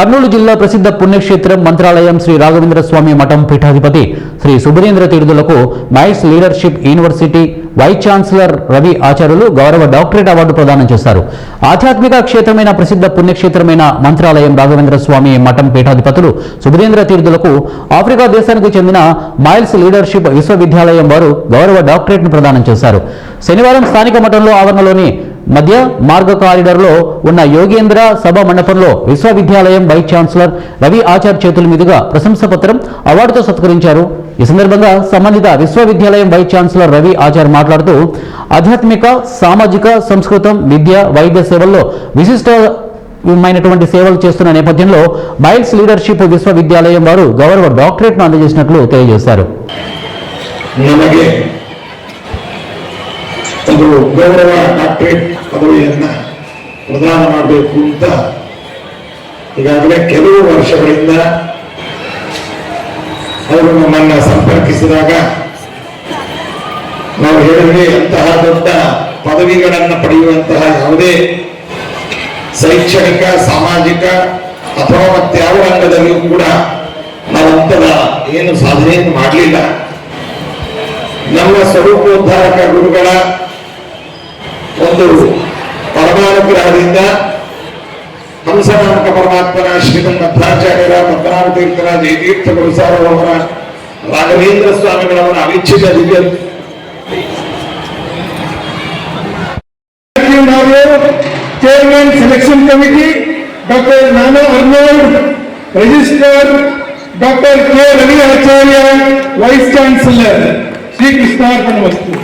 కర్నూలు జిల్లా ప్రసిద్ధ పుణ్యక్షేత్రం మంత్రాలయం శ్రీ రాఘవేంద్ర స్వామి మఠం పీఠాధిపతి శ్రీ సుబ్రహ్మణ్య తీర్థులకు miles leadership university vice chancellor Ravi ఆచార్యులు గౌరవ డాక్టరేట్ అవార్డు ప్రదానం చేశారు. ఆధ్యాత్మిక క్షేత్రమైన ప్రసిద్ధ పుణ్యక్షేత్రమైన మంత్రాలయం రాఘవేంద్ర స్వామి మఠం పీఠాధిపతులు సుబ్రహ్మణ్య తీర్థులకు ఆఫ్రికా దేశానికి చెందిన మైల్స్ లీడర్షిప్ విశ్వవిద్యాలయం వారు గౌరవ డాక్టరేట్ ను ప్రదానం చేశారు. శనివారం స్థానిక మఠంలో ఆవరణలోని మధ్య మార్గ కారిడార్లో ఉన్న యోగేంద్ర సభ మండపంలో విశ్వవిద్యాలయం వైస్ ఛాన్సలర్ రవి ఆచార్ చేతుల మీదుగా ప్రశంసా పత్రం అవార్డుతో సత్కరించారు. ఈ సందర్భంగా సంబంధిత విశ్వవిద్యాలయం వైస్ ఛాన్సలర్ రవి ఆచార్ మాట్లాడుతూ ఆధ్యాత్మిక, సామాజిక, సంస్కృతం, విద్య, వైద్య సేవల్లో విశిష్టమైనటువంటి సేవలు చేస్తున్న నేపథ్యంలో మైల్స్ లీడర్షిప్ విశ్వవిద్యాలయం వారు గౌరవ డాక్టరేట్ను అందజేసినట్లు తెలియజేశారు. ಗೌರವ ಡಾಕ್ಟರೇಟ್ ಪದವಿಯನ್ನ ಪ್ರದಾನ ಮಾಡಬೇಕು ಅಂತ ಈಗಾಗಲೇ ಕೆಲವು ವರ್ಷಗಳಿಂದ ಅವರು ನಮ್ಮನ್ನ ಸಂಪರ್ಕಿಸಿದಾಗ ನಾವು ಹೇಳಿದ್ವಿ, ಅಂತಹ ದೊಡ್ಡ ಪದವಿಗಳನ್ನು ಪಡೆಯುವಂತಹ ಯಾವುದೇ ಶೈಕ್ಷಣಿಕ, ಸಾಮಾಜಿಕ ಅಥವಾ ಮತ್ಯಾವ ರಂಗದಲ್ಲಿಯೂ ಕೂಡ ನಾವಂತದ ಏನು ಸಾಧನೆಯನ್ನು ಮಾಡಲಿಲ್ಲ. ನಮ್ಮ ಸ್ವರೂಪೋದ್ಧಾರಕ ಗುರುಗಳ ಒಂದು ಪರಮಾನುಗ್ರಹದಿಂದ ಹಂಸನಾಮಕ ಪರಮಾತ್ಮನ ಶ್ರೀಮನ್ ಮಧ್ವಾಚಾರ್ಯರ, ಪದ್ಮನಾಭ ತೀರ್ಥರ, ಜಯತೀರ್ಥ ಗುರುಸಾರ್ವಭೌಮರ, ರಾಘವೇಂದ್ರ ಸ್ವಾಮಿಗಳವರ ಅವಿಚ್ಛಿತ ದಿವ್ಯ chairman selection committee doctor Nana Arnold, registrar doctor K Ravi Acharya, vice chancellor. Shri ಕೃಷ್ಣಾರ್ಪಣಮಸ್ತು.